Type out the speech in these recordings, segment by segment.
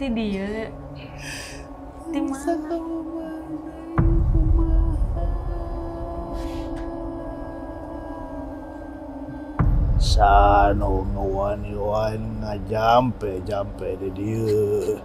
Ti dia. Di mana? Sano ngawan-wan ngajampe di dia.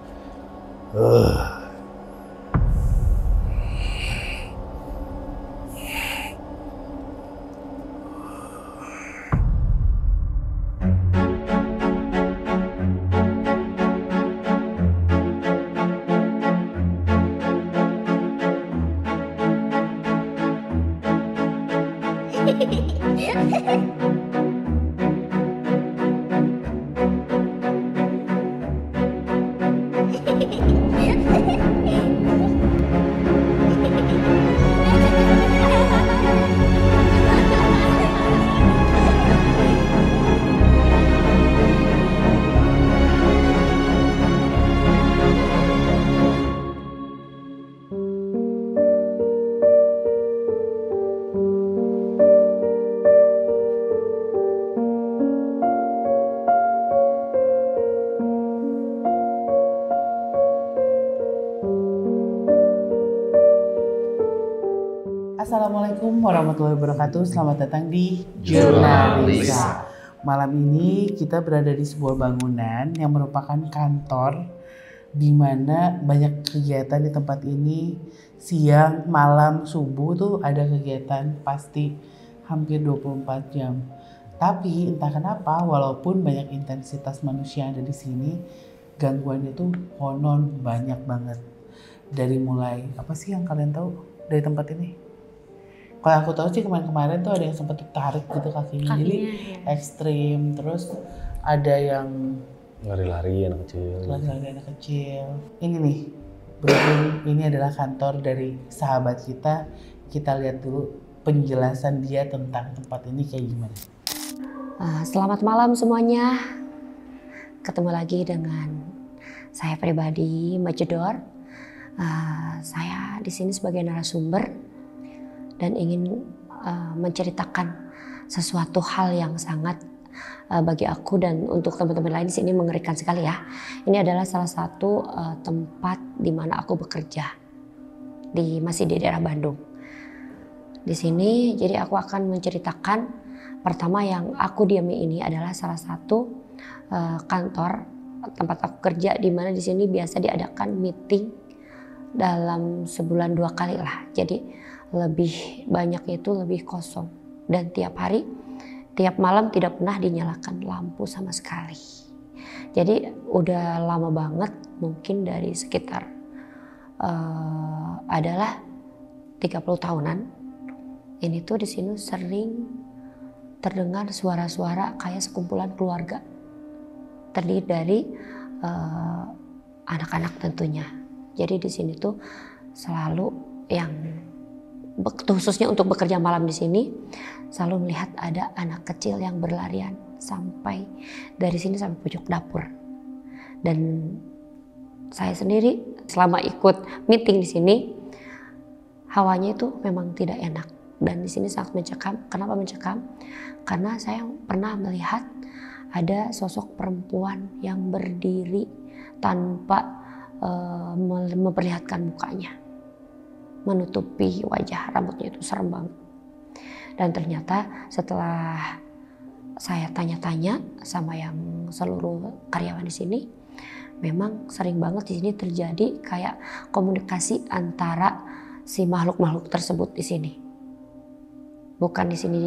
Assalamualaikum warahmatullahi wabarakatuh. Selamat datang di Jurnalisa. Malam ini kita berada di sebuah bangunan yang merupakan kantor di mana banyak kegiatan di tempat ini. Siang, malam, subuh tuh ada kegiatan pasti hampir 24 jam. Tapi entah kenapa walaupun banyak intensitas manusia yang ada di sini, gangguannya tuh konon banyak banget. Dari mulai apa sih yang kalian tahu dari tempat ini? Kalau aku tahu sih kemarin-kemarin tuh ada yang sempat ditarik gitu kakinya, jadi ya. Ekstrim. Terus ada yang Lari-lari anak kecil. Ini nih, berhubung ini adalah kantor dari sahabat kita. Kita lihat dulu penjelasan dia tentang tempat ini kayak gimana. Selamat malam semuanya. Ketemu lagi dengan saya pribadi, Mbak Jedor. Saya di sini sebagai narasumber dan ingin menceritakan sesuatu hal yang sangat bagi aku dan untuk teman-teman lain di sini mengerikan sekali ya. Ini adalah salah satu tempat di mana aku bekerja, masih di daerah Bandung. Di sini jadi aku akan menceritakan pertama yang aku diami ini adalah salah satu kantor tempat aku kerja di mana di sini biasa diadakan meeting dalam sebulan 2 kali lah. Jadi lebih banyak itu lebih kosong dan tiap hari, tiap malam tidak pernah dinyalakan lampu sama sekali. Jadi udah lama banget, mungkin dari sekitar adalah 30 tahunan. Ini tuh di sini sering terdengar suara-suara kayak sekumpulan keluarga terdiri dari anak-anak tentunya. Jadi di sini tuh selalu yang khususnya untuk bekerja malam di sini selalu melihat ada anak kecil yang berlarian sampai dari sini sampai pojok dapur. Dan saya sendiri selama ikut meeting di sini hawanya itu memang tidak enak dan di sini sangat mencekam. Kenapa mencekam? Karena saya pernah melihat ada sosok perempuan yang berdiri tanpa memperlihatkan mukanya, menutupi wajah, rambutnya itu serem banget. Dan ternyata setelah saya tanya-tanya sama yang seluruh karyawan di sini, memang sering banget di sini terjadi kayak komunikasi antara si makhluk-makhluk tersebut di sini. Bukan di sini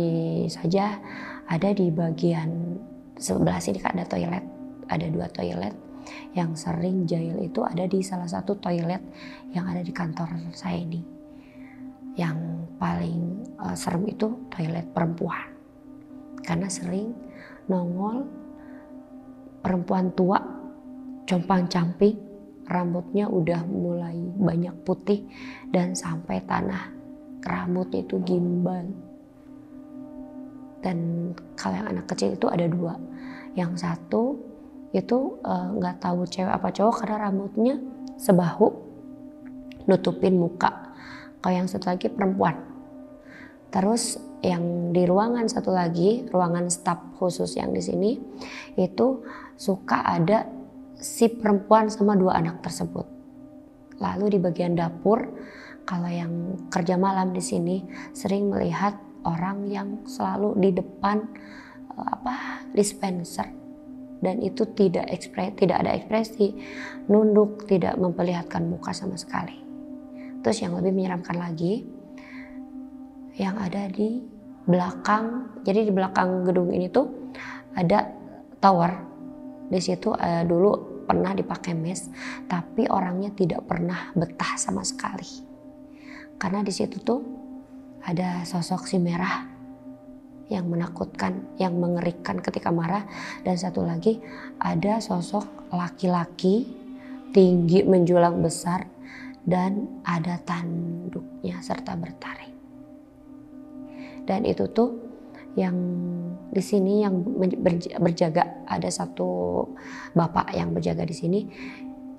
saja, ada di bagian sebelah sini kan ada toilet, ada 2 toilet. Yang sering jahil itu ada di salah satu toilet yang ada di kantor saya ini. Yang paling serem itu toilet perempuan. Karena sering nongol perempuan tua, compang-camping, rambutnya udah mulai banyak putih dan sampai tanah. Rambutnya itu gimbal. Dan kalau yang anak kecil itu ada 2. Yang satu itu nggak tahu cewek apa cowok karena rambutnya sebahu nutupin muka. Kalau yang satu lagi perempuan. Terus yang di ruangan satu lagi, ruangan staf khusus yang di sini itu suka ada si perempuan sama 2 anak tersebut. Lalu di bagian dapur, kalau yang kerja malam di sini sering melihat orang yang selalu di depan dispenser, dan itu tidak ada ekspresi, nunduk, tidak memperlihatkan muka sama sekali. Terus yang lebih menyeramkan lagi, yang ada di belakang, jadi di belakang gedung ini tuh ada tower. Di situ dulu pernah dipakai mes, tapi orangnya tidak pernah betah sama sekali. Karena di situ tuh ada sosok si merah yang menakutkan, yang mengerikan ketika marah, dan satu lagi ada sosok laki-laki tinggi menjulang besar dan ada tanduknya serta bertaring. Dan itu tuh yang di sini yang berjaga, ada satu bapak yang berjaga di sini,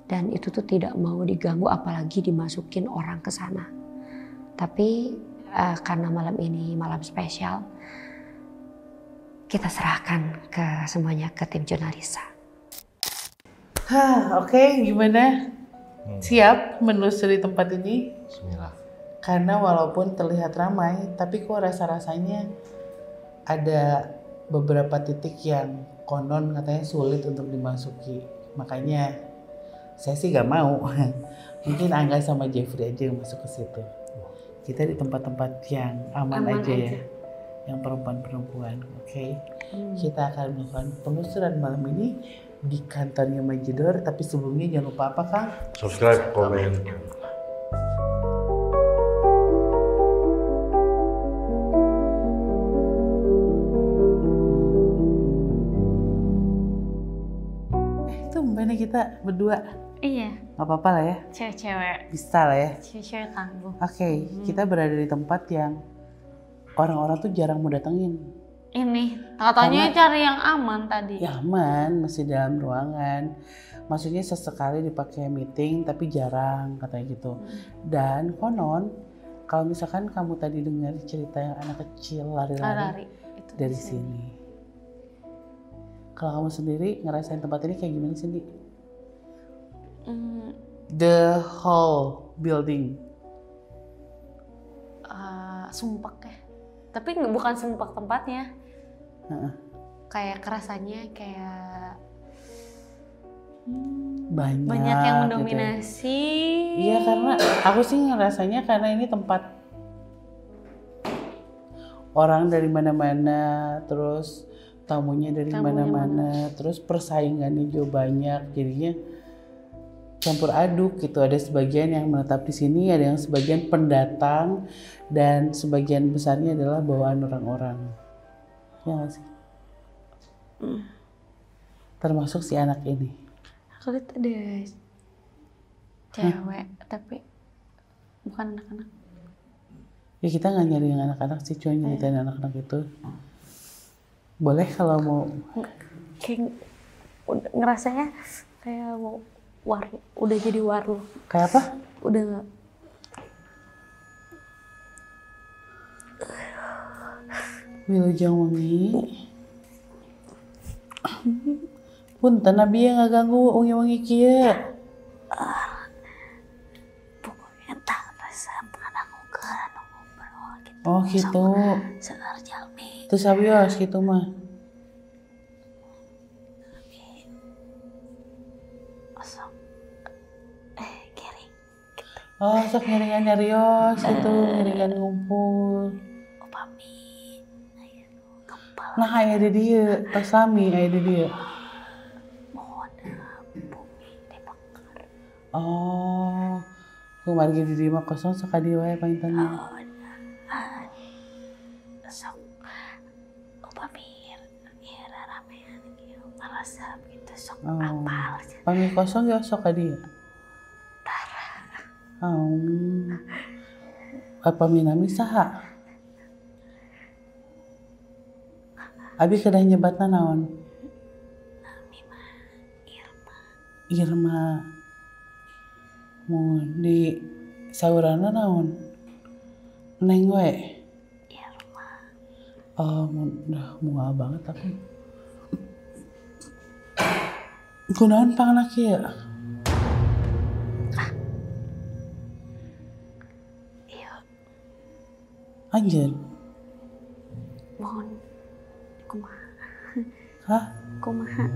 dan itu tuh tidak mau diganggu apalagi dimasukin orang ke sana. Tapi karena malam ini malam spesial, kita serahkan ke semuanya ke tim Jurnalisa. Oke, gimana? Siap menelusuri tempat ini? Bismillah. Karena walaupun terlihat ramai, tapi kok rasa-rasanya ada beberapa titik yang konon katanya sulit untuk dimasuki. Makanya saya sih gak mau. Mungkin Angga sama Jeffrey aja yang masuk ke situ. Kita di tempat-tempat yang aman aja ya. Yang perempuan-perempuan. Oke. Kita akan melakukan penelusuran malam ini di kantornya Majidor. Tapi sebelumnya jangan lupa apa, Kang? Subscribe, komen. Kita berdua. Iya. Gak apa-apa lah ya. Cewek-cewek. Bisa lah ya. Cewek-cewek tangguh. Oke, kita berada di tempat yang orang-orang tuh jarang mau datengin. Ini, katanya cari yang aman tadi. Ya aman, masih dalam ruangan. Maksudnya sesekali dipakai meeting, tapi jarang katanya gitu. Dan konon, kalau misalkan kamu tadi dengar cerita yang anak kecil lari-lari itu dari sini. Kalau kamu sendiri ngerasain tempat ini kayak gimana sih, Di? The whole building. Sumpek ya. Tapi bukan sumpek tempatnya. Kayak kerasanya kayak banyak yang mendominasi. Gitu. Iya, karena aku sih ngerasanya karena ini tempat orang dari mana-mana, terus tamunya dari mana-mana, terus persaingannya juga banyak, jadinya campur aduk gitu. Ada sebagian yang menetap di sini, ada yang sebagian pendatang, dan sebagian besarnya adalah bawaan orang-orang. Ya nggak sih? Termasuk si anak ini. Aku lihat ada cewek, tapi bukan anak-anak. Ya kita nggak nyari yang anak-anak sih, cuma nyeritain anak-anak itu. Boleh kalau mau. Kayak ngerasanya kayak mau udah jadi warung. Kayak apa? Udah nggak. Wilujeng wengi. Punten abi yang nggak ganggu wengi-wengi kieu. Pokoknya tak rasa anak ugeran ngobrol gitu. Oh gitu. Segar jalmi. Terus abios gitu mah. Kering. Oh, sok ngiringan nyarios gitu, ngiringan ngumpul. Upami. Gempal. Nah, aya di dieu, tos sami aya di dieu. Mohon bumi dibakar. Oh. Kumargi di dieu mah kosong sok ka dieu wae paintenna. Sok upami ya ramean gitu, malasap gitu sok apal. Pami kosong ya sok ka dieu. Apa minami saha? Abi kedah nyebatna naon? Irma. Mau di saurana naon? Neng we. Irma. Oh, udah mual banget aku. Kunaon panganak ya? Iya, Anjir. mohon kumaha. Hah? Kumaha.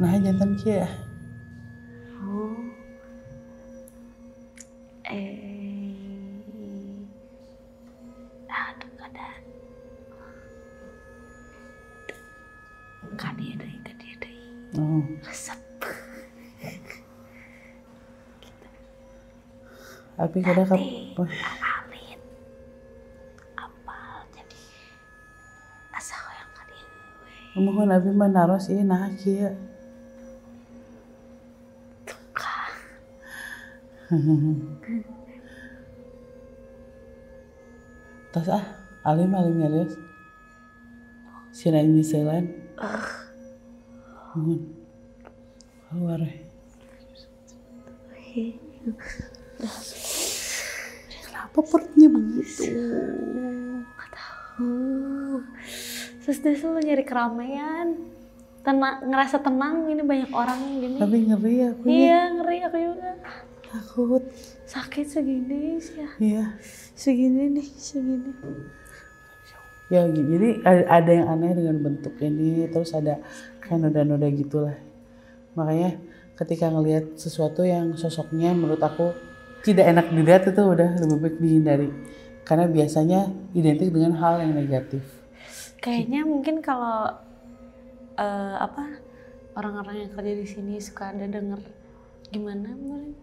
Nah jantan kia. Oh. Aduh kada. Kadia deui. Oh. Resep. Abi kada kap. Alit. Apal jadi asa hoyong kadia. Mohon abi mah naros ieu nah kia. Tas alim nyarios. Sina ini selan. Mohon. Keluar. Kenapa perutnya begitu? Terus dia selalu nyari keramaian. Ngerasa tenang, ini banyak orang gini. Tapi ngeri aku ya. Iya, ngeri aku juga. Takut. Sakit segini sih ya. Iya. Segini. Ya jadi ada yang aneh dengan bentuk ini, terus ada kayak noda-noda gitulah. Makanya ketika ngelihat sesuatu yang sosoknya menurut aku tidak enak dilihat itu udah lebih baik dihindari. Karena biasanya identik dengan hal yang negatif. Kayaknya mungkin kalau orang-orang yang kerja di sini suka ada denger gimana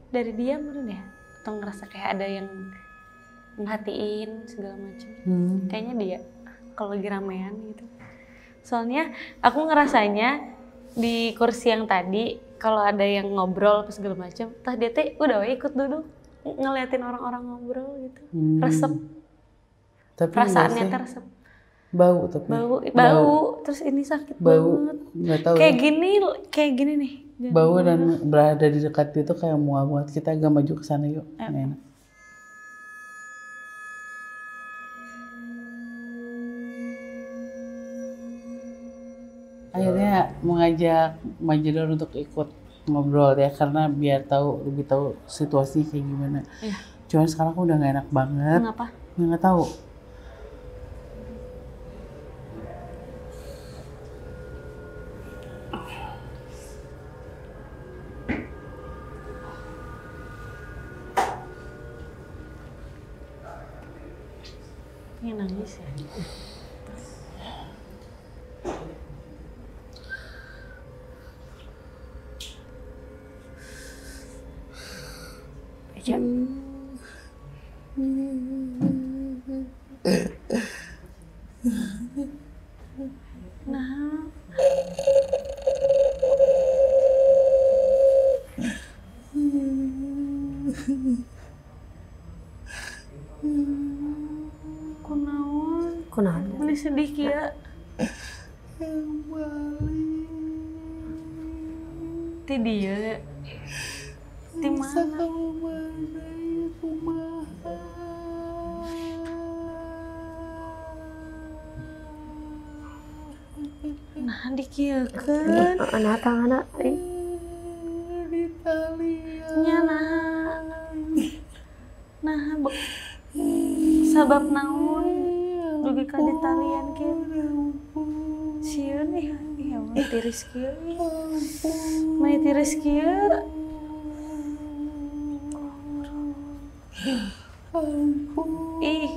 dari dia mungkin ya, atau ngerasa kayak ada yang nghatiin segala macam. Kayaknya dia kalau lagi ramean gitu. Soalnya aku ngerasanya di kursi yang tadi kalau ada yang ngobrol apa segala macam, tah dia teh udah ikut duduk ngeliatin orang-orang ngobrol gitu. Resep. Tapi perasaannya teresep. Bau tapi. Bau. Terus ini sakit banget. Nggak tahu kayak ya. gini nih. Bau dan berada di dekat itu kayak mual banget. Kita agak maju ke sana yuk. Enak. Akhirnya mengajak Majidor untuk ikut ngobrol ya, karena biar lebih tahu situasinya kayak gimana. Iya. Cuman sekarang aku udah gak enak banget. Kenapa? Nggak tahu. Ini nangis ya. Nah. Kunaon? Ini sedih kia. Ti dia. Di mana? Nah, dikieukeun. Anak tangan Nya nah sabab naon dugi ka di talian kieu. Sieun nih, ya Allah tiris kieu. Mai tiris kieu. Ih.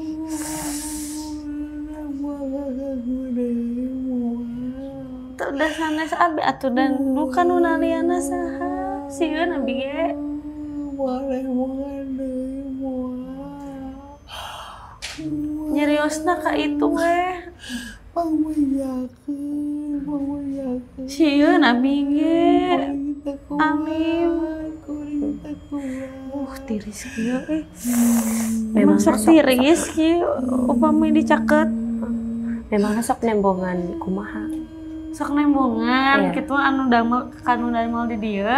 Udah sanes abi atuh dan bukan nunaliana saha. Sieun abi ge. Nyeriosna ka itu weh. Sieun abi ge. Amin. Tiris kieu memang sok tiris kieu upami dicaket. Memang sok nembongan kumaha. Sok nembongan gitu anu damel di dieu.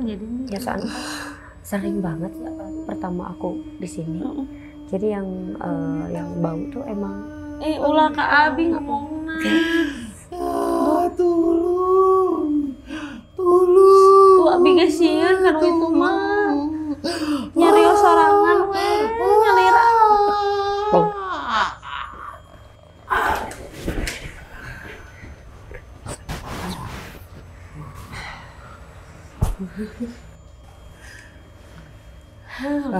Jadi ya soalnya sering banget ya pertama aku di sini. Jadi yang bau tuh emang ulah ka abi ngomongna. Tolong.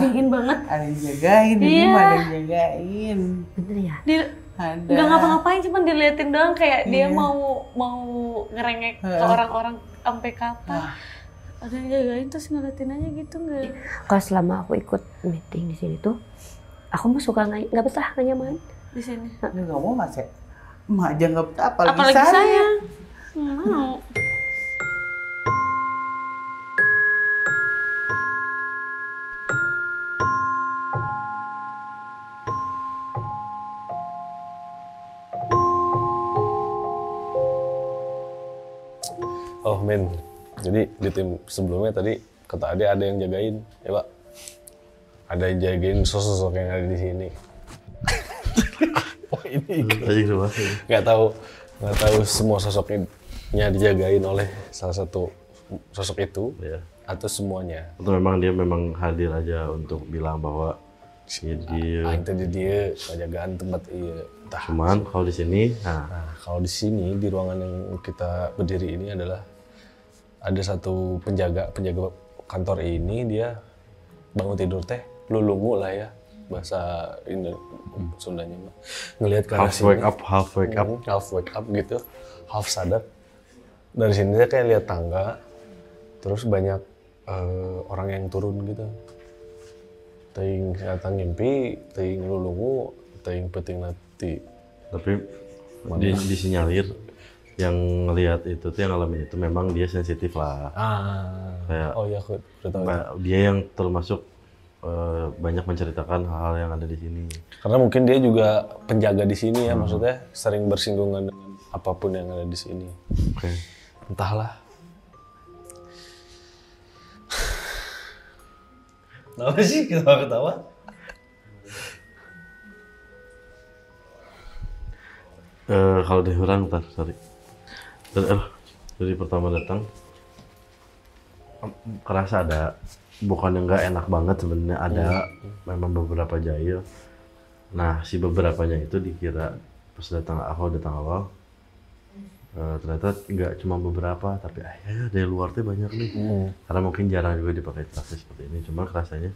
Dingin banget. Ada yang jagain, ini mah ada yang jagain. Bener ya? Ada. Nggak ngapa-ngapain, cuma diliatin doang kayak dia mau ngerengek ke orang-orang sampai kapan. Ada yang jagain terus ngeliatin aja gitu nggak? Kalau selama aku ikut meeting di sini tuh, aku mah suka nggak betah, nggak nyaman Di sini. Lu nggak mau Mas ya? Emak aja nggak betah, Apalagi saya. Mau. Oh men, jadi di tim sebelumnya tadi kata Ade ada yang jagain, ya Pak. Ada yang jagain sosok yang ada di sini. Oh ini nggak tahu semua sosoknya dijagain oleh salah satu sosok itu ya, atau semuanya. Atau memang dia memang hadir aja untuk bilang bahwa dia Tadi dia penjagaan tempat iya. Cuman kalau di sini, nah kalau di sini di ruangan yang kita berdiri ini adalah ada satu penjaga kantor ini, dia bangun tidur teh lulungu lah ya bahasa Sundanya, ngelihat ke arah sini, half wake up gitu, half sadar. Dari sini saya kayak lihat tangga, terus banyak orang yang turun gitu. Teing datang ngimpi, teing lulungu, teing peting nanti. Tapi disinyalir yang ngelihat itu tuh, yang ngalamin itu memang dia sensitif lah. Kayak, oh ya aku udah tahu. Dia yang termasuk banyak menceritakan hal-hal yang ada di sini. Karena mungkin dia juga penjaga di sini ya, maksudnya sering bersinggungan dengan apapun yang ada di sini. Oke. Entahlah. Kenapa sih ketawa-ketawa? Kalau dari orang, sorry. Dari pertama datang, kerasa ada, bukan yang nggak enak banget sebenarnya, ada memang beberapa jahil. Nah, si beberapanya itu dikira pas datang awal, ternyata nggak cuma beberapa, tapi dari luar tuh banyak nih. Karena mungkin jarang juga dipakai taksi seperti ini. Cuma kerasanya,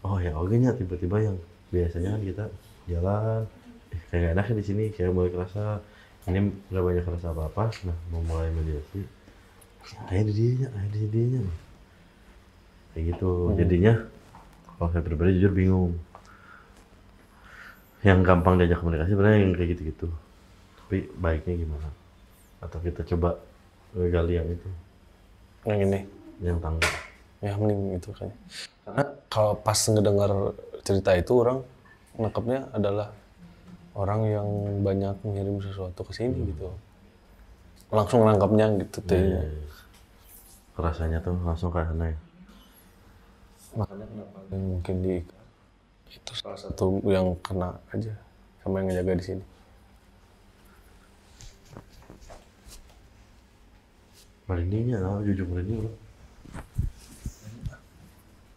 oh ya oke nya tiba-tiba yang biasanya kan kita jalan, kayak nggak enaknya di sini, kayak mulai kerasa ini nggak banyak kerasa apa-apa. Nah, mau mulai mediasi, ada dianya nih. Kayak gitu. Jadinya kalau saya pribadi jujur bingung. Yang gampang diajak komunikasi sebenarnya yang kayak gitu-gitu. Tapi baiknya gimana? Atau kita coba gali yang itu, Yang ini, yang tangga. ya mending itu kayaknya. Karena kalau pas ngedengar cerita itu, orang nangkepnya adalah orang yang banyak mengirim sesuatu ke sini gitu. Langsung nangkapnya gitu teh. Rasanya tuh langsung kayak aneh. Makanya kenapa mungkin itu salah satu yang kena aja sama yang ngejaga di sini. Merindingnya lah, jujur merinding loh.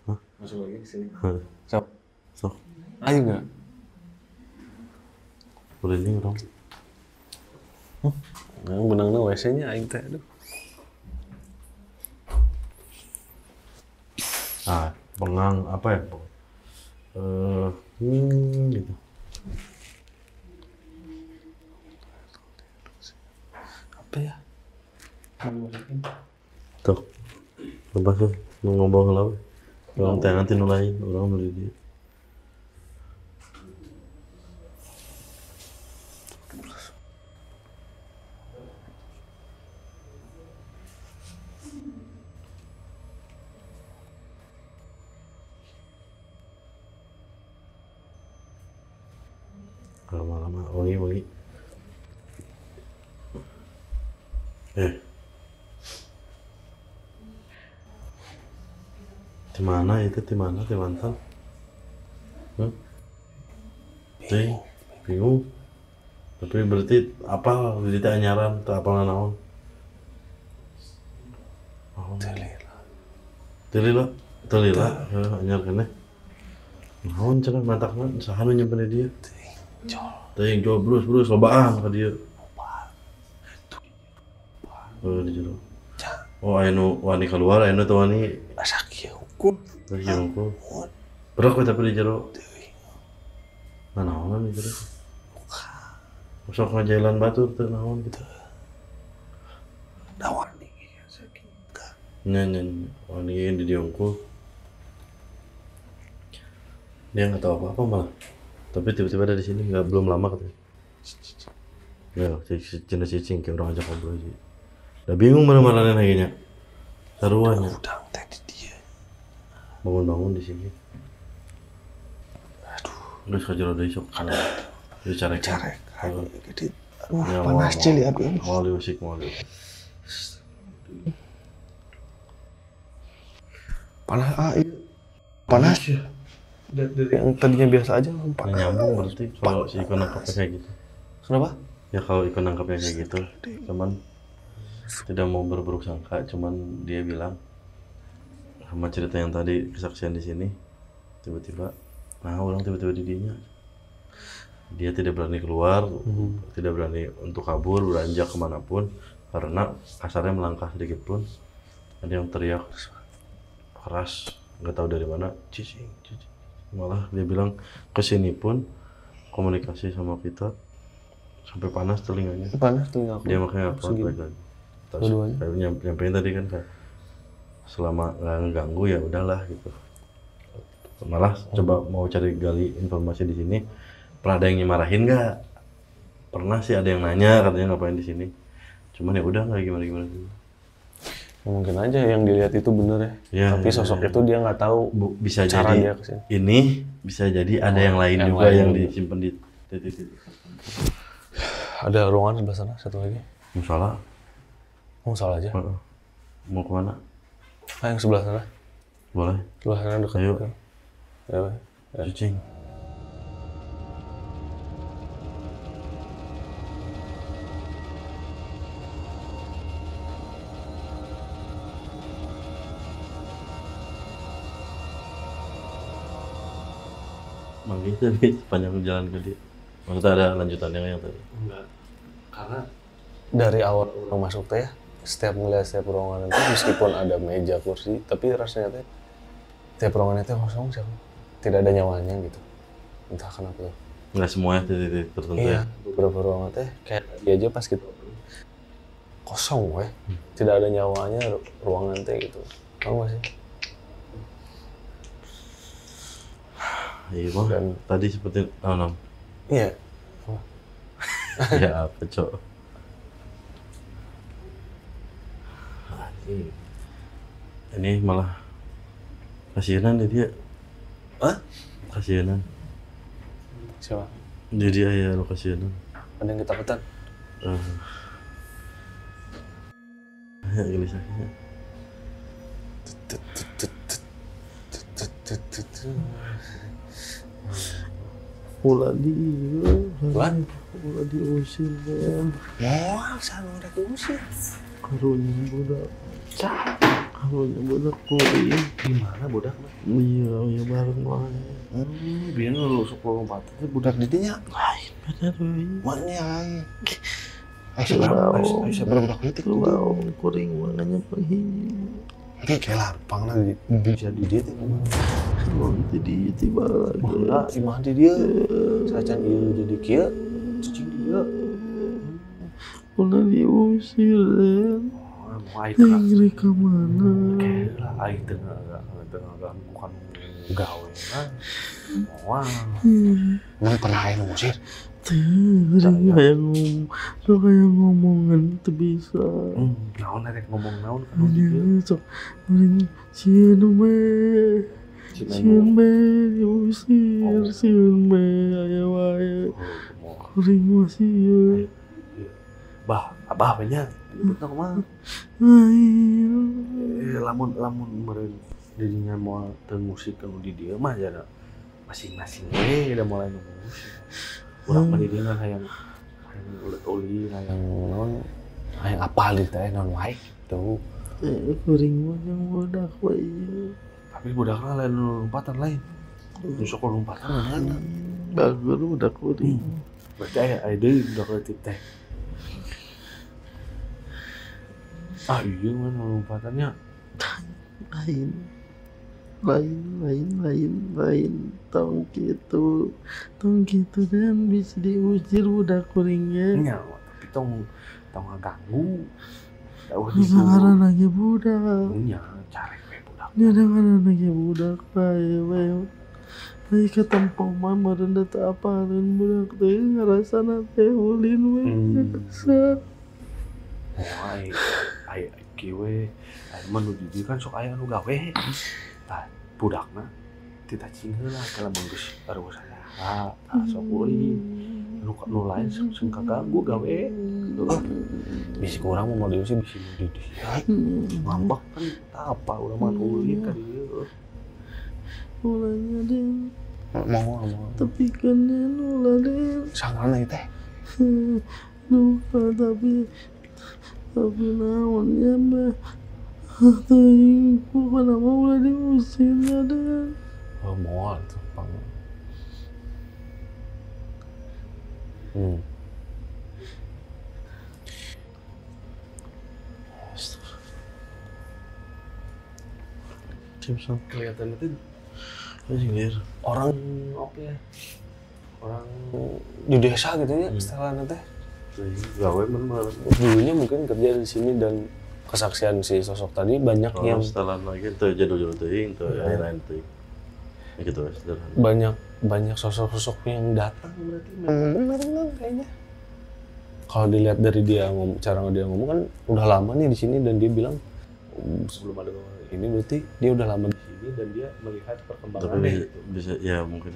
Hah? Masuk lagi ke sini. Sok. Ayo nggak? Merinding dong. Yang benangnya WC-nya aing teh aduh. Bengang apa ya? Gitu. Apa ya? Tuh, lepas tuh ngomong lalu. Orang teh nanti nulain, orang nuli dia. Lama-lama, wangi. Dimana itu, dimana, mantan? Bingung. Tapi berarti apa? Berarti anyaran, tak apa naon? Telila, anyar kene. Naon cenah mantakna, saha nu nyimpen dia? Teuing jual brus lobaan ka dia. Di jero. Oh, anu wani keluar, anu tuh wani asa kieu hukum. lagi ngukul. Berak we tapi di jero. Nah, naon di jero? Sok ngajailan batur teu naon gitu. Da wani sakit. Nya wani di diungkul. Dia nggak tahu apa-apa malah. Tapi tiba-tiba dari sini belum lama katanya. Ya, cina cicing kayak orang ajak ngobrol sih. Udah bingung mana-mana lagi nya. Taruhannya. Udah tadi dia. Bangun-bangun di sini. Udah sekajero deui sok kana. Dia carek. Aduh, gede. Panas cili aduh. Mau diusik. Panas ya. Dari yang tadinya biasa aja Nah, nyambung berarti kalau si Iko nangkapnya kayak gitu. Kenapa? Ya kalau Iko nangkapnya kayak gitu, cuman tidak mau berburuk sangka, cuman dia bilang sama cerita yang tadi kesaksian di sini, tiba-tiba, nah orang tiba-tiba di dinya, dia tidak berani keluar, tidak berani untuk kabur, beranjak kemanapun, karena kasarnya melangkah sedikit pun, ada yang teriak keras, nggak tahu dari mana, cicing. Malah dia bilang kesini pun komunikasi sama kita sampai panas telinganya. Panas telinga aku. Dia makanya apa lagi. Terus nyampein tadi kan kayak selama nggak ngeganggu ya udahlah gitu. Malah coba mau cari gali informasi di sini. Pernah ada yang nyemarahin nggak? Pernah sih ada yang nanya katanya ngapain di sini. Cuman ya udah nggak gimana. Mungkin aja yang dilihat itu bener ya. Tapi sosok itu dia nggak tahu bisa cara jadi dia kesini. ini bisa jadi ada yang lain juga yang disimpan di titik. Ada ruangan sebelah sana satu lagi. Musola. Musola aja. Mau kemana? Yang sebelah sana. Boleh. Sebelah sana dekat. Ayo. Ya. Cicing. Manggil tadi sepanjang jalan ke dia. Maksudnya ada lanjutannya yang tadi? Enggak. Karena dari awal orang masuk teh setiap ngeliat setiap ruangan itu meskipun ada meja kursi tapi rasanya teh setiap ruangan itu kosong siapa? Tidak ada nyawanya gitu. Entah kenapa tuh. Nggak semuanya titik tertentu Iya, ya? beberapa ruangan teh kayak tadi aja pas kita kosong weh. Tidak ada nyawanya ruangan teh gitu. Tahu gak sih? Iya mah, dan tadi seperti Iya. Ya apa cok? Ini malah kasihanan dia. Hah? Kasihanan. Siapa? Dia ya lo kasihanan. Ada yang ketakutan? Ya gelisahnya. Ulah diusir kan. Moal sana udah diusir. Karunya budak kuring. Gimana budak? Iya bareng wae. Biar lu sok lompat itu budak didinya. Lain bener we. Maknya lain. Bisa budak itu Mau kuring makanya penghiji. Ini kayak lapang lah bisa di dia tuh. Nanti di tiba lagi. Enggak, imah di dia. Sacan ieu jadi kieu. Cicing dia. Ulah diusir kan. Mau air Tinggi ke mana? kayak lah air tengah bukan gawe kan. Wah. Nang pernah air ngusir. Kayak ngomongan itu bisa. Naon rek ngomong naon kan. Sok sieun be diusir sieun be aya wae. Kuring mah sieun. Bah, abah banyak. Betul mah. Lamun meureun dirinya mau teu musik kalau di dia mah ya masing-masing we udah mulai musik. Urang mah dirinya hayang ulit-ulit hayang naon hayang apal di teh naon wae tuh. Kuring mah yang budak wae. Tapi budakna lain lompatan lain. Nusuk lompatan mana? Bagus budak kuring. Berarti aya deui budak leutik teh. Ah iya kan lompatannya. Lain tong gitu dan bisa diusir budak kuringnya. Nya, tapi tong ngaganggu. Sekarang lagi budak. Nya, cari we budak. Dia dengar lagi budak bae. Bae ketempong mama dan data apaan budak teh ngerasa nate ulin we. Ai kieu aya mah nu di kan sok aya nu gawe. Tah budakna ditacing heula kalau manggus baru saya. Sok ulin. Nu lain sing kaganggu gawe. Bisi kurang mau diusir bisi di dia. Ngambek kan apa ulah mah ulin ka dieu. Ulanya deh. Mau. Tapi kan ulah deh. Sangana teh. Lupa tapi naonnya mah teuing pokona mah ulah diusir deh. Oh, moal tuh pang. Simpson Kelihatan itu anjir. orang apa ya? Orang di desa gitu ya, setelan teh. Gawe mah Dulunya mungkin kerja di sini dan kesaksian si sosok tadi banyak yang setelan lagi tuh jadul teuing tuh lain teuing. Gitu sederhana. banyak sosok-sosok yang datang berarti memang benar kayaknya. Kalau dilihat dari dia cara dia ngomong kan udah lama nih di sini dan dia bilang sebelum ada ini berarti dia udah lama di sini dan dia melihat perkembangannya. Tapi bisa ya mungkin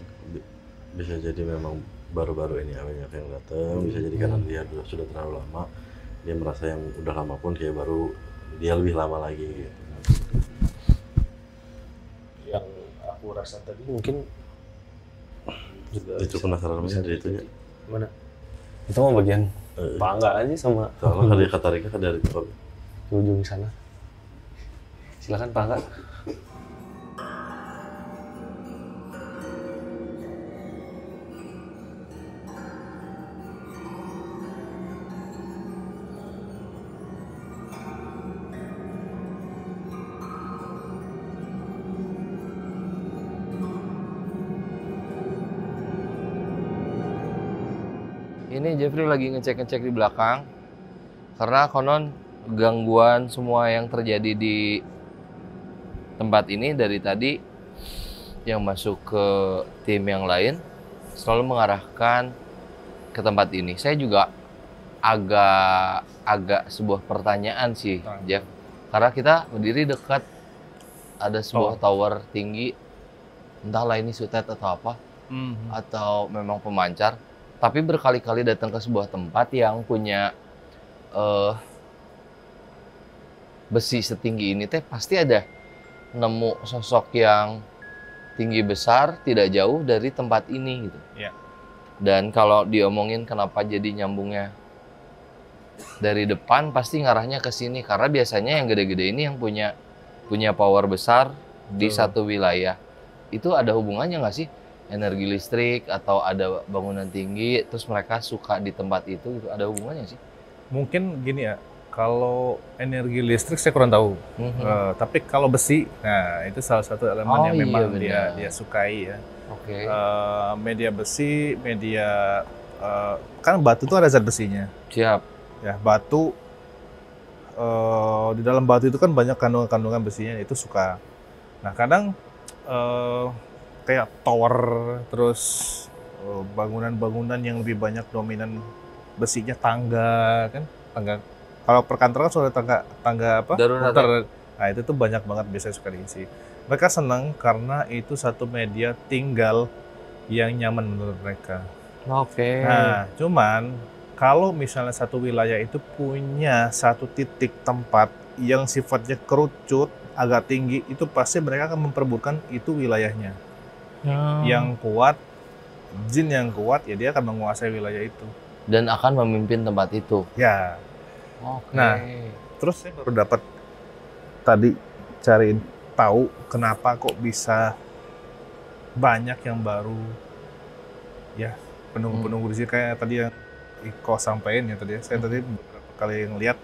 bisa jadi memang baru-baru ini banyak yang datang, bisa jadi karena dia sudah terlalu lama, dia merasa yang udah lama pun kayak baru dia lebih lama lagi gitu. Yang aku rasa tadi mungkin juga Itu penasaran banget dari itunya. Mana? Itu mah bagian Pangga aja sama Soalnya kalau dia ketariknya kan dari ke ujung sana. Silakan Pangga. Ini Jeffrey lagi ngecek-ngecek di belakang karena konon gangguan semua yang terjadi di tempat ini dari tadi yang masuk ke tim yang lain selalu mengarahkan ke tempat ini. Saya juga agak sebuah pertanyaan sih, Jeff. Karena kita berdiri dekat ada sebuah tower tinggi, entahlah ini sutet atau apa, atau memang pemancar. Tapi berkali-kali datang ke sebuah tempat yang punya besi setinggi ini teh pasti ada nemu sosok yang tinggi besar tidak jauh dari tempat ini gitu. Ya. Dan kalau diomongin kenapa jadi nyambungnya dari depan pasti ngarahnya ke sini karena biasanya yang gede-gede ini yang punya power besar di satu wilayah. Itu ada hubungannya nggak sih? Energi listrik atau ada bangunan tinggi terus mereka suka di tempat itu gitu. Ada hubungannya sih? Mungkin gini ya, kalau energi listrik saya kurang tahu. Tapi kalau besi, nah itu salah satu elemen yang memang dia sukai ya. Oke. Media besi, media kan batu itu ada zat besinya. Siap. Ya batu di dalam batu itu kan banyak kandungan-kandungan besinya itu suka. Nah kadang kayak tower terus bangunan-bangunan yang lebih banyak dominan besinya tangga kan kalau perkantoran sudah tangga apa muter. Nah itu tuh banyak banget biasanya suka diisi. Mereka senang karena itu satu media tinggal yang nyaman menurut mereka. Oke. Nah cuman kalau misalnya satu wilayah itu punya satu titik tempat yang sifatnya kerucut agak tinggi, itu pasti mereka akan memperebutkan itu wilayahnya. Yang kuat, jin yang kuat, ya dia akan menguasai wilayah itu. Dan akan memimpin tempat itu. Ya. Oke. Nah, terus saya baru dapat tadi cariin tahu kenapa kok bisa banyak yang baru ya penunggu-penunggu di sini kayak tadi yang Iko sampein ya tadi. Saya tadi beberapa kali ngeliat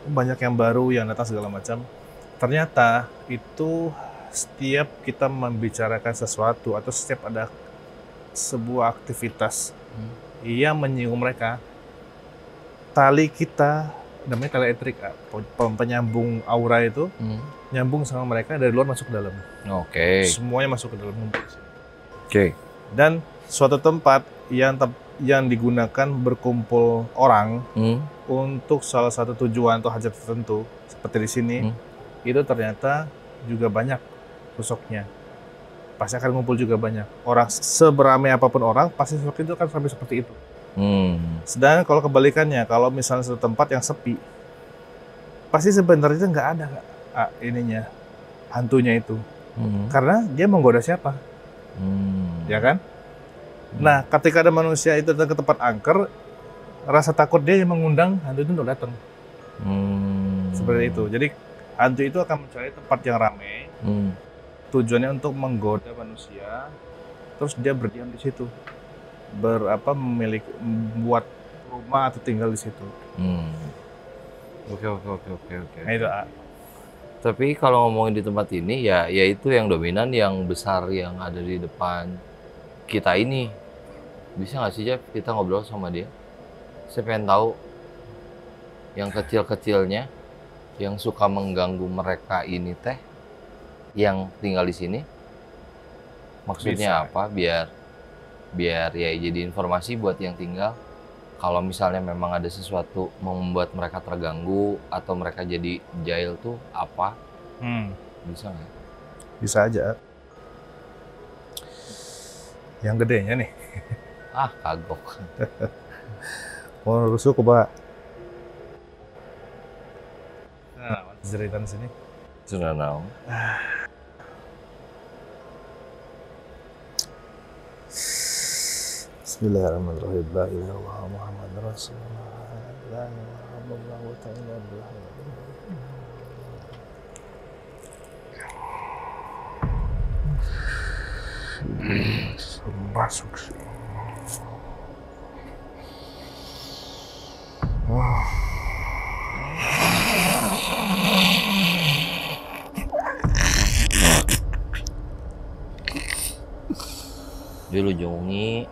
banyak yang baru yang datang segala macam. Ternyata itu setiap kita membicarakan sesuatu atau setiap ada sebuah aktivitas yang menyinggung mereka, tali kita namanya tali elektrik, penyambung aura itu nyambung sama mereka dari luar masuk ke dalam. Oke. Semuanya masuk ke dalam ngumpul di sini. Oke. Dan suatu tempat yang digunakan berkumpul orang untuk salah satu tujuan atau hajat tertentu seperti di sini, itu ternyata juga banyak sosoknya. Pasti akan ngumpul juga banyak orang, seberamai apapun orang pasti sosok itu akan sampai seperti itu. Sedangkan kalau kebalikannya, kalau misalnya satu tempat yang sepi, pasti sebenarnya nggak ada ininya, hantunya itu, karena dia menggoda siapa, ya kan? Nah, ketika ada manusia itu datang ke tempat angker, rasa takut dia yang mengundang hantu itu untuk datang. Seperti itu. Jadi hantu itu akan mencari tempat yang ramai. Tujuannya untuk menggoda manusia, terus dia berdiam di situ, membuat rumah atau tinggal di situ. Oke. Nah, itu. Tapi kalau ngomongin di tempat ini ya itu yang dominan, yang besar yang ada di depan kita ini. Bisa nggak sih Jeff kita ngobrol sama dia? Saya pengen tahu yang kecil-kecilnya yang suka mengganggu mereka ini teh, yang tinggal di sini, maksudnya apa, biar ya jadi informasi buat yang tinggal. Kalau misalnya memang ada sesuatu membuat mereka terganggu atau mereka jadi jahil tuh apa? Bisa nggak? Bisa aja. Yang gedenya nih. Kagok. Mau rusuk coba. Nah, cerita di sini. Sudah tahu. Bismillahirrahmanirrahim. La ilaha illallah Muhammadur Rasulullah. La ilaha illallah wa ta'ala billah. Masuk sih. Dulu jongi.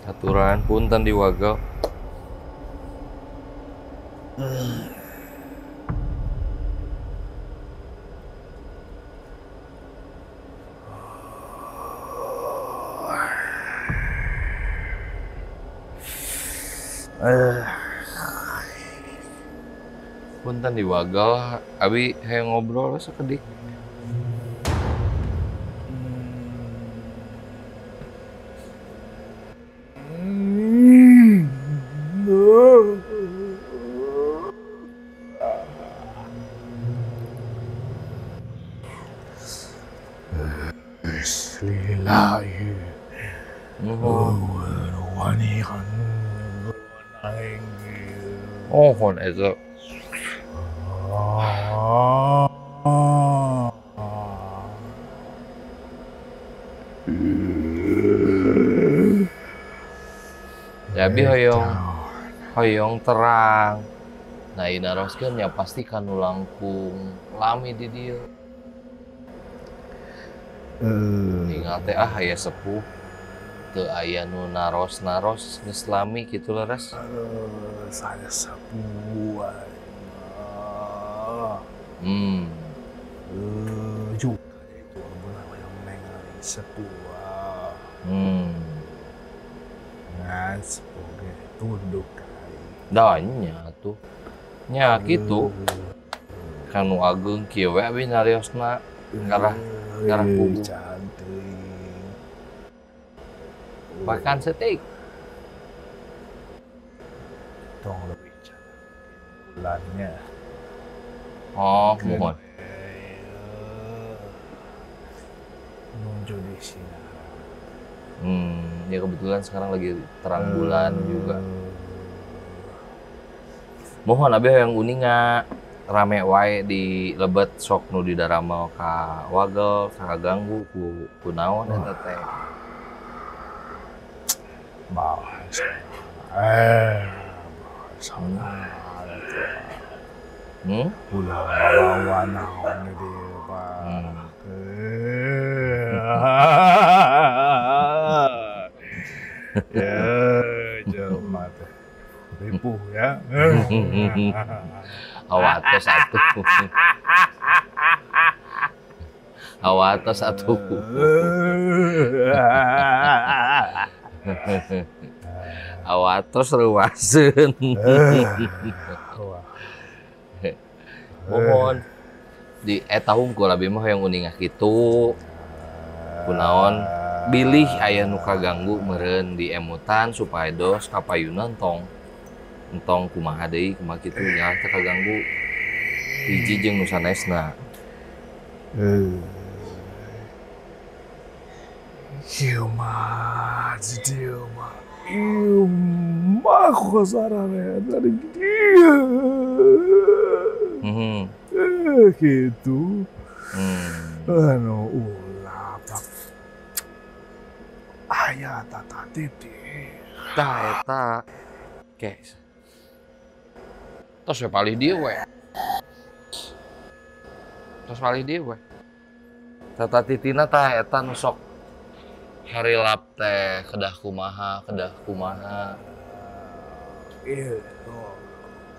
Aturan punten di Wagel. Punten di Wagel, abi hayang ngobrol sakedik. Oh, kon itu. Jadi hoyong terang. Nah, inaroskeun ya pasti kanu langkung lami di dieu. Tinggal teh aya sepuh teu aya nu naros geus lami kitu leres. Saya sepuh. Juga itu yang mengenai sepuh. Ngan sepuh tunduk Danya tuh. Nya kitu. Kanu ageung kieu we abi nariosna ngarah kubu. Makan steak. Tong lebih cantik bulannya. Oh, mohon. Muncul di sini. Ya kebetulan sekarang lagi terang bulan juga. Mohon abi yang uninga rame wae di lebet sok nu didaramel ka wagel sakaganggu ku naon eta teh. Ulah bawa naon di Pak. Ya, jelema teh. Ripuh ya. Awatos atuh. Awatos atuh. Awatos ruaseun. Mohon di eta hungkul abi mah yang uning kitu. Kunaon bilih aya nu kaganggu meureun di emutan supados kapayuna entong kumaha deui kumaha kitu nya teh kaganggu hiji jeung nu sanesna. Mah kosarane dari dia. Gitu. Anu ulah Pak. Aya tata titi. Tah eta guys. Tos we palih dieu we. Tata titina tah eta nu sok harilap teh kedah kumaha. Itu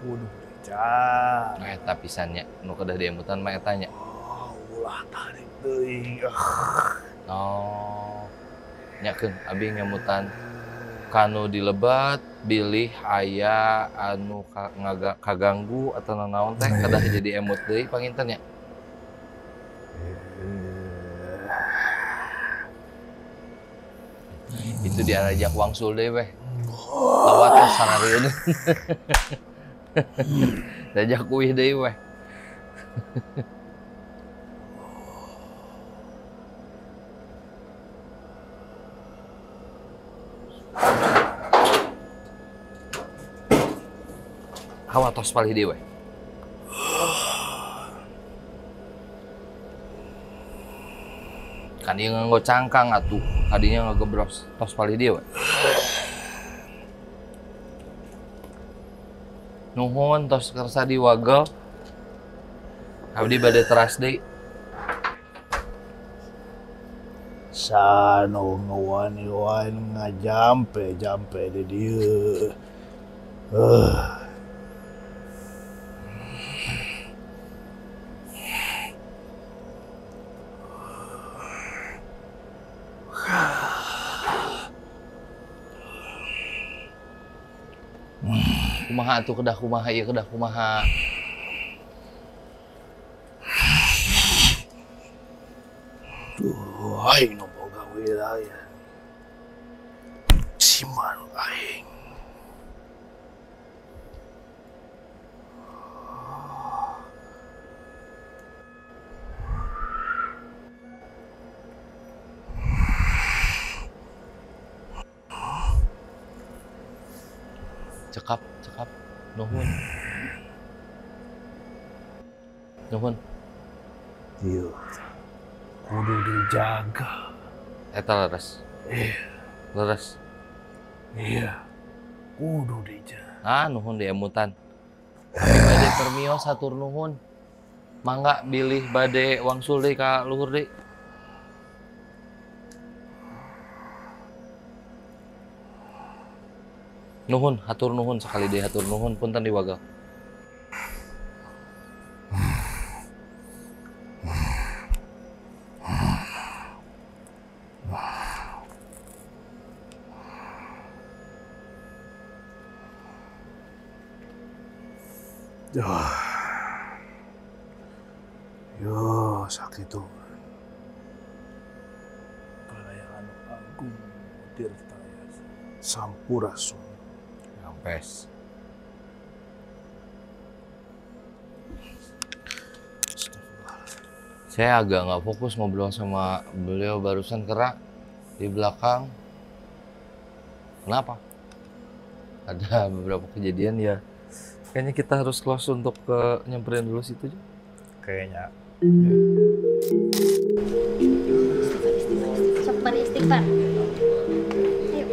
kudu dicar. Nah eta pisannya nu kedah diemutan mah eta nya. Ulah tarik deui. Oh. Nyakeun abi ngemutan kanu dilebat bilih aya anu kaganggu atau nanaon teh kedah jadi emut deui panginten nya. Itu diajak wangsul deui weh. Lawat ke sanarieun. Diajak kuih deui weh. Hawa tos palih deui weh. Kan ieu nganggo cangkang atuh, kadinya ngagebros tos palih dieu we. Nuhun tos kersa diwagel. Abdi bade teras deui. Sano ngawani-wani ngajampe di dieu. Kumaha atuh kedah kumaha ieu kedah kumaha. Duh, aing nu boga wilayah. Siman aing. Cekap. Nuhun. Ieu kudu dijaga. Eta leres. Leres. Iya. Kudu dijaga. Ah, nuhun di emutan. Abi bade permios hatur nuhun. Mangga bilih bade wangsul deui ka luhur deui. Nuhun, hatur nuhun sekali deui hatur nuhun punten diwagel. Yo sakitu. Kalayaan agung tirtaya sampurasun. Pes. Saya agak nggak fokus ngobrol sama beliau barusan karena di belakang. Kenapa? Ada beberapa kejadian ya Kayaknya kita harus close untuk ke nyamperin dulu situ. Kayaknya. Cepat istighfar. Ayo.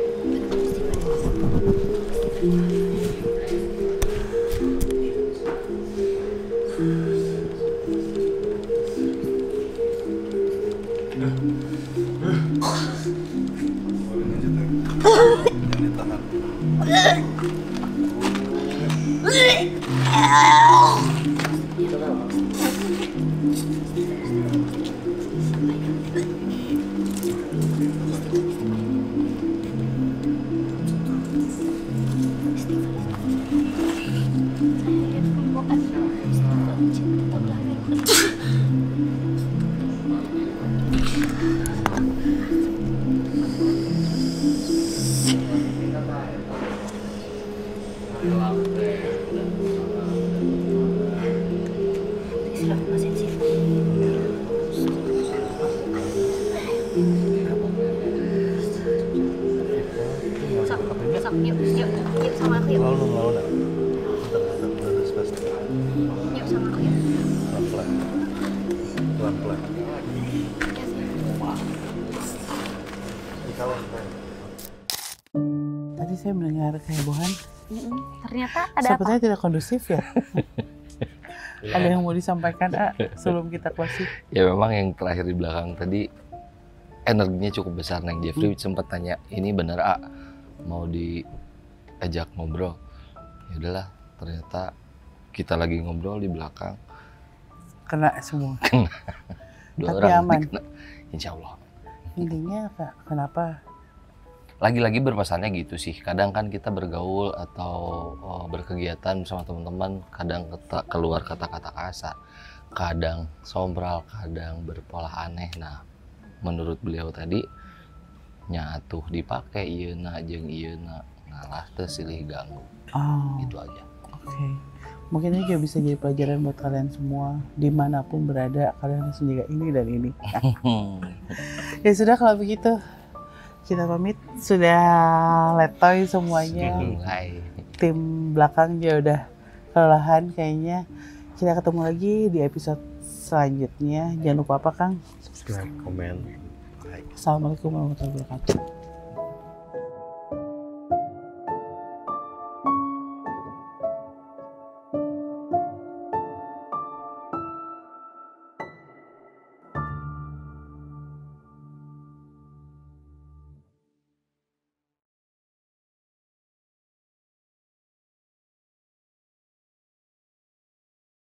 Yuk sama aku yuk. Lalu dah. Pasti. Yuk sama aku yuk. Pelan-pelan. Tadi saya mendengar kehebohan. Ternyata ada apa? Sepertinya tidak kondusif ya. Ada yang mau disampaikan sebelum kita closing? Ya memang yang terakhir di belakang tadi energinya cukup besar. Neng Jeffrey sempat tanya, ini bener mau diajak ngobrol? Ya udahlah, ternyata kita lagi ngobrol di belakang. Kena semua. Dua Tapi orang aman. kena. Insya Allah. Intinya kenapa? Lagi-lagi berpesannya gitu sih. Kadang kan kita bergaul atau berkegiatan bersama teman-teman, kadang keluar kata-kata kasar, kadang sombral, kadang berpola aneh. Nah, menurut beliau tadi nyatuh dipakai ieuna jeung ieuna ngalah teu silih ganggu. Oh, Gitu aja. oke. Mungkin ini juga bisa jadi pelajaran buat kalian semua. Dimanapun berada, kalian harus menjaga ini dan ini. Ya sudah kalau begitu. Kita pamit, sudah letoy semuanya. Hai. Tim belakang juga udah kelelahan kayaknya. Kita ketemu lagi di episode selanjutnya. Jangan lupa apa Kang? Subscribe, komen, like. Assalamualaikum warahmatullahi wabarakatuh.